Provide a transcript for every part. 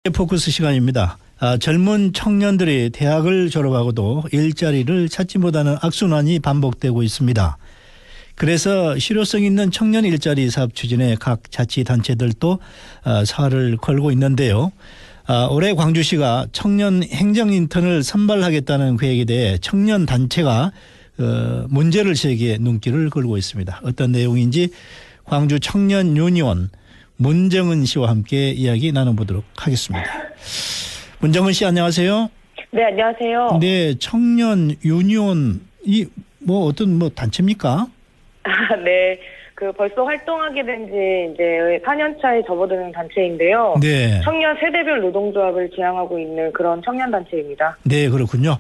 포커스 시간입니다. 젊은 청년들이 대학을 졸업하고도 일자리를 찾지 못하는 악순환이 반복되고 있습니다. 그래서 실효성 있는 청년 일자리 사업 추진에 각 자치단체들도 사활을 걸고 있는데요. 올해 광주시가 청년 행정 인턴을 선발하겠다는 계획에 대해 청년 단체가 문제를 제기해 눈길을 끌고 있습니다. 어떤 내용인지 광주 청년 유니온 문정은 씨와 함께 이야기 나눠보도록 하겠습니다. 문정은 씨 안녕하세요. 네, 안녕하세요. 네, 청년 유니온이 어떤 단체입니까? 네. 벌써 활동하게 된 지 이제 4년 차에 접어드는 단체인데요. 네. 청년 세대별 노동조합을 지향하고 있는 그런 청년 단체입니다. 네, 그렇군요.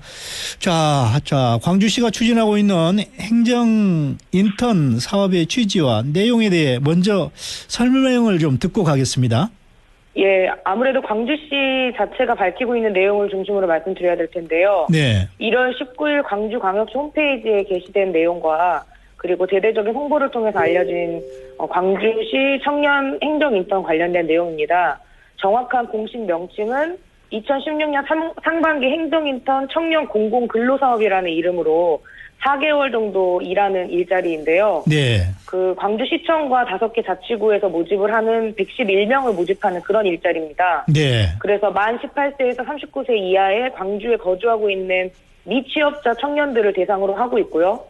자, 광주시가 추진하고 있는 행정 인턴 사업의 취지와 내용에 대해 먼저 설명을 좀 듣고 가겠습니다. 예, 아무래도 광주시 자체가 밝히고 있는 내용을 중심으로 말씀드려야 될 텐데요. 네. 1월 19일 광주광역시 홈페이지에 게시된 내용과 그리고 대대적인 홍보를 통해서 알려진 광주시 청년 행정 인턴 관련된 내용입니다. 정확한 공식 명칭은 2016년 상반기 행정 인턴 청년 공공 근로사업이라는 이름으로 4개월 정도 일하는 일자리인데요. 네. 광주시청과 5개 자치구에서 모집을 하는 111명을 모집하는 그런 일자리입니다. 네. 그래서 만 18세에서 39세 이하의 광주에 거주하고 있는 미취업자 청년들을 대상으로 하고 있고요.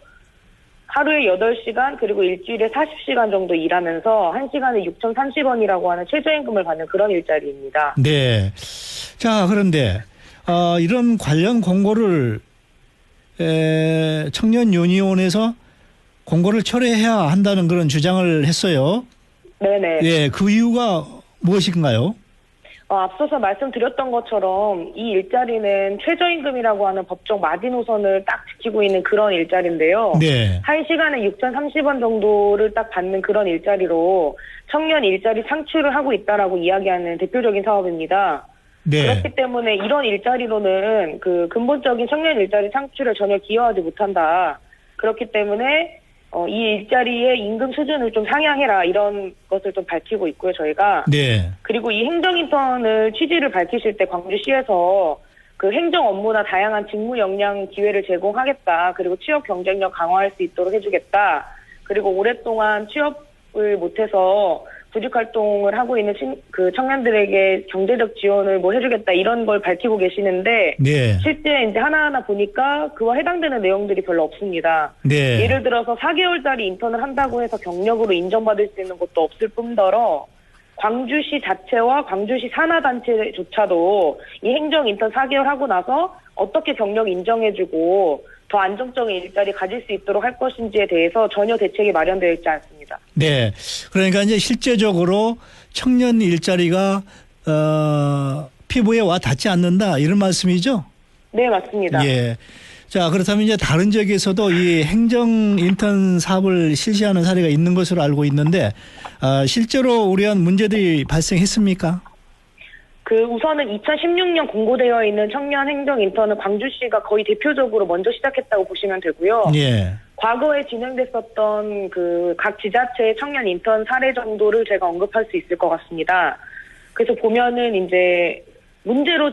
하루에 8시간 그리고 일주일에 40시간 정도 일하면서 1시간에 6,030원이라고 하는 최저임금을 받는 그런 일자리입니다. 네. 자, 그런데 이런 관련 공고를 청년 유니온에서 공고를 철회해야 한다는 그런 주장을 했어요. 네네. 예, 그 이유가 무엇인가요? 앞서서 말씀드렸던 것처럼 이 일자리는 최저임금이라고 하는 법적 마지노선을 딱 지키고 있는 그런 일자리인데요. 네. 1시간에 6,030원 정도를 딱 받는 그런 일자리로 청년 일자리 창출을 하고 있다라고 이야기하는 대표적인 사업입니다. 네. 그렇기 때문에 이런 일자리로는 근본적인 청년 일자리 창출에 전혀 기여하지 못한다. 그렇기 때문에 이 일자리의 임금 수준을 좀 상향해라 이런 것을 좀 밝히고 있고요, 저희가. 네. 그리고 이 행정 인턴을 취지를 밝히실 때 광주시에서 행정 업무나 다양한 직무 역량 기회를 제공하겠다. 그리고 취업 경쟁력 강화할 수 있도록 해주겠다. 그리고 오랫동안 취업을 못해서 구직 활동을 하고 있는 청년들에게 경제적 지원을 해주겠다 이런 걸 밝히고 계시는데 네. 실제 이제 하나하나 보니까 그와 해당되는 내용들이 별로 없습니다. 네. 예를 들어서 4개월짜리 인턴을 한다고 해서 경력으로 인정받을 수 있는 것도 없을 뿐더러 광주시 자체와 광주시 산하단체조차도 이 행정 인턴 4개월 하고 나서 어떻게 경력 인정해주고 더 안정적인 일자리 가질 수 있도록 할 것인지에 대해서 전혀 대책이 마련되어 있지 않습니다. 네. 그러니까 이제 실제적으로 청년 일자리가 피부에 와 닿지 않는다 이런 말씀이죠? 네, 맞습니다. 예. 자, 그렇다면 이제 다른 지역에서도 이 행정 인턴 사업을 실시하는 사례가 있는 것으로 알고 있는데 실제로 우려한 문제들이 발생했습니까? 우선은 2016년 공고되어 있는 청년 행정 인턴은 광주시가 거의 대표적으로 먼저 시작했다고 보시면 되고요. 예. 과거에 진행됐었던 각 지자체의 청년 인턴 사례 정도를 제가 언급할 수 있을 것 같습니다. 그래서 보면은 이제 문제로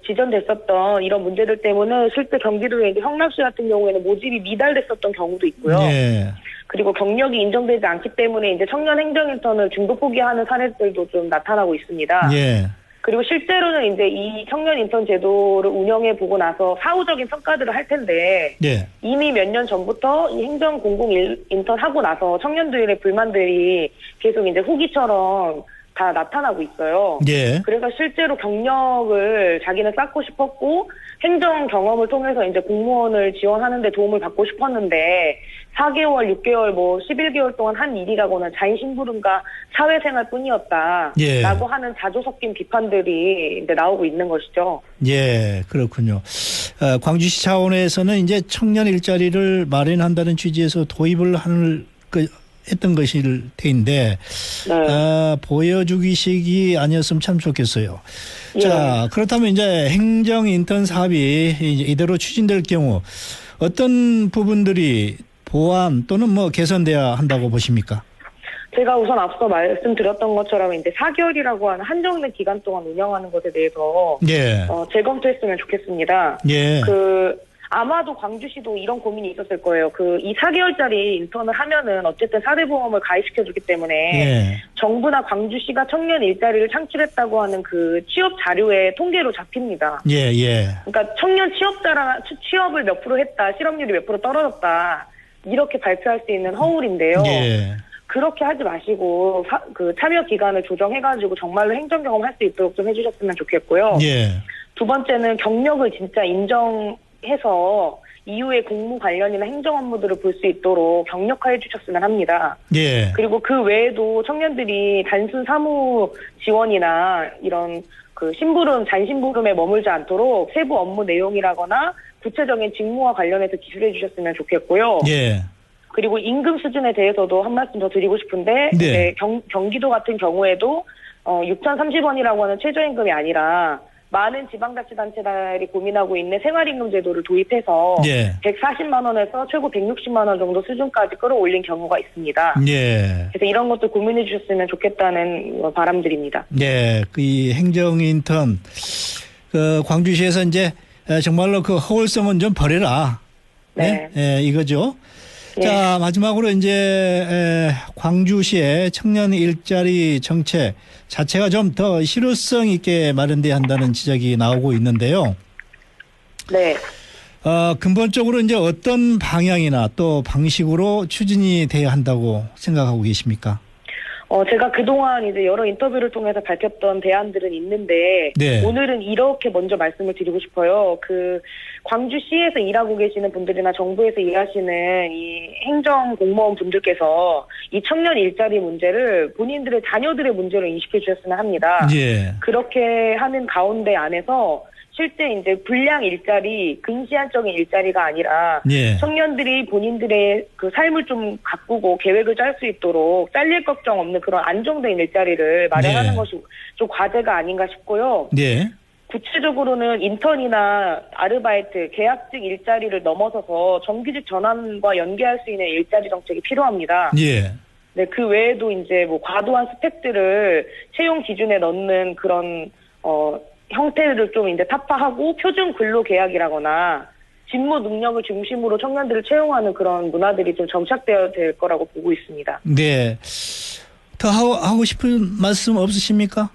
지정됐었던 이런 문제들 때문에 실제 경기도의 성남시 같은 경우에는 모집이 미달됐었던 경우도 있고요. 예. 그리고 경력이 인정되지 않기 때문에 이제 청년 행정 인턴을 중도 포기하는 사례들도 좀 나타나고 있습니다. 예. 그리고 실제로는 이제 이 청년 인턴 제도를 운영해 보고 나서 사후적인 평가들을 할 텐데 예. 이미 몇 년 전부터 이 행정 공공 인턴 하고 나서 청년들의 불만들이 계속 이제 후기처럼 다 나타나고 있어요. 예. 그래서 실제로 경력을 자기는 쌓고 싶었고 행정 경험을 통해서 이제 공무원을 지원하는 데 도움을 받고 싶었는데 4개월, 6개월, 11개월 동안 한 일이라고는 자인심부름과 사회생활 뿐이었다. 예. 라고 하는 자조 섞인 비판들이 이제 나오고 있는 것이죠. 예, 그렇군요. 광주시 차원에서는 이제 청년 일자리를 마련한다는 취지에서 도입을 했던 것일 텐데 네. 보여주기식이 아니었으면 참 좋겠어요. 예. 자, 그렇다면 이제 행정 인턴 사업이 이대로 추진될 경우 어떤 부분들이 보완 또는 개선돼야 한다고 보십니까? 제가 우선 앞서 말씀드렸던 것처럼 이제 4개월이라고 하는 한정된 기간 동안 운영하는 것에 대해서 예. 재검토했으면 좋겠습니다. 예. 아마도 광주시도 이런 고민이 있었을 거예요. 이 4개월짜리 인턴을 하면은 어쨌든 사대보험을 가입시켜주기 때문에 예. 정부나 광주시가 청년 일자리를 창출했다고 하는 그 취업 자료에 통계로 잡힙니다. 예. 예. 그러니까 청년 취업을 몇 프로 했다, 실업률이 몇 프로 떨어졌다 이렇게 발표할 수 있는 허울인데요. 예. 그렇게 하지 마시고 참여 기간을 조정해가지고 정말로 행정 경험할 수 있도록 좀 해주셨으면 좋겠고요. 예. 두 번째는 경력을 진짜 인정해서 이후에 공무 관련이나 행정 업무들을 볼 수 있도록 경력화해 주셨으면 합니다. 예. 그리고 그 외에도 청년들이 단순 사무 지원이나 이런 잔심부름에 머물지 않도록 세부 업무 내용이라거나 구체적인 직무와 관련해서 기술해 주셨으면 좋겠고요. 예. 그리고 임금 수준에 대해서도 한 말씀 더 드리고 싶은데 네. 경기도 같은 경우에도 6,030원이라고 하는 최저임금이 아니라 많은 지방자치단체들이 고민하고 있는 생활임금 제도를 도입해서 예. 140만 원에서 최고 160만 원 정도 수준까지 끌어올린 경우가 있습니다. 예. 그래서 이런 것도 고민해 주셨으면 좋겠다는 바람들입니다. 예. 이 행정 인턴 광주시에서 이제 정말로 그 허울성은 좀 버려라. 네. 예, 이거죠. 예. 자, 마지막으로 이제 광주시의 청년 일자리 정책 자체가 좀 더 실효성 있게 마련돼야 한다는 지적이 나오고 있는데요. 네. 근본적으로 이제 어떤 방향이나 또 방식으로 추진이 돼야 한다고 생각하고 계십니까? 제가 그동안 이제 여러 인터뷰를 통해서 밝혔던 대안들은 있는데, 네. 오늘은 이렇게 먼저 말씀을 드리고 싶어요. 광주시에서 일하고 계시는 분들이나 정부에서 일하시는 이 행정 공무원 분들께서 이 청년 일자리 문제를 본인들의 자녀들의 문제로 인식해 주셨으면 합니다. 예. 그렇게 하는 가운데 안에서 실제 이제 불량 일자리, 근시안적인 일자리가 아니라 예. 청년들이 본인들의 그 삶을 좀 가꾸고 계획을 짤 수 있도록 잘릴 걱정 없는 그런 안정된 일자리를 마련하는 네. 것이 좀 과제가 아닌가 싶고요. 네. 구체적으로는 인턴이나 아르바이트, 계약직 일자리를 넘어서서 정규직 전환과 연계할 수 있는 일자리 정책이 필요합니다. 예. 네, 그 외에도 이제 과도한 스펙들을 채용 기준에 넣는 그런 형태를 좀 이제 타파하고 표준 근로 계약이라거나 직무 능력을 중심으로 청년들을 채용하는 그런 문화들이 좀 정착되어야 될 거라고 보고 있습니다. 네. 더 하고 싶은 말씀 없으십니까?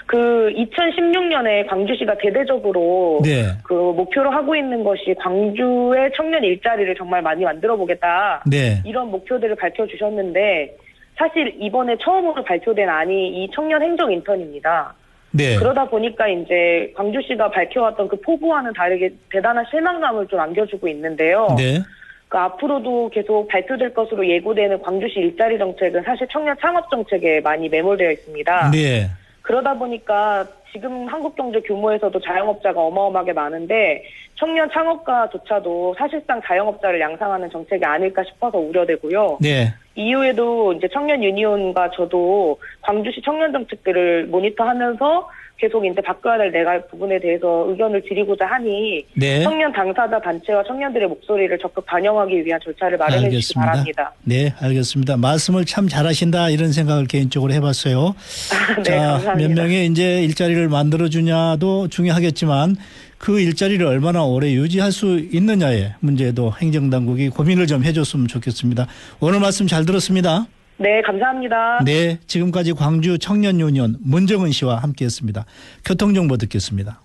2016년에 광주시가 대대적으로 네. 목표로 하고 있는 것이 광주의 청년 일자리를 정말 많이 만들어 보겠다. 네. 이런 목표들을 밝혀주셨는데 사실 이번에 처음으로 발표된 안이 이 청년 행정 인턴입니다. 네. 그러다 보니까 이제 광주시가 밝혀왔던 그 포부와는 다르게 대단한 실망감을 좀 안겨주고 있는데요. 네. 앞으로도 계속 발표될 것으로 예고되는 광주시 일자리 정책은 사실 청년 창업 정책에 많이 매몰되어 있습니다. 네. 그러다 보니까 지금 한국 경제 규모에서도 자영업자가 어마어마하게 많은데 청년 창업가조차도 사실상 자영업자를 양상하는 정책이 아닐까 싶어서 우려되고요. 네. 이후에도 이제 청년 유니온과 저도 광주시 청년 정책들을 모니터하면서 계속 이제 바꿔야 될 내가 부분에 대해서 의견을 드리고자 하니 네. 청년 당사자 단체와 청년들의 목소리를 적극 반영하기 위한 절차를 마련해 주시기 바랍니다. 네, 알겠습니다. 말씀을 참 잘하신다 이런 생각을 개인적으로 해봤어요. 네, 자, 감사합니다. 몇 명의 이제 일자리를 만들어주냐도 중요하겠지만 그 일자리를 얼마나 오래 유지할 수 있느냐의 문제도 행정당국이 고민을 좀 해줬으면 좋겠습니다. 오늘 말씀 잘 들었습니다. 네, 감사합니다. 네, 지금까지 광주 청년 유니온 문정은 씨와 함께했습니다. 교통정보 듣겠습니다.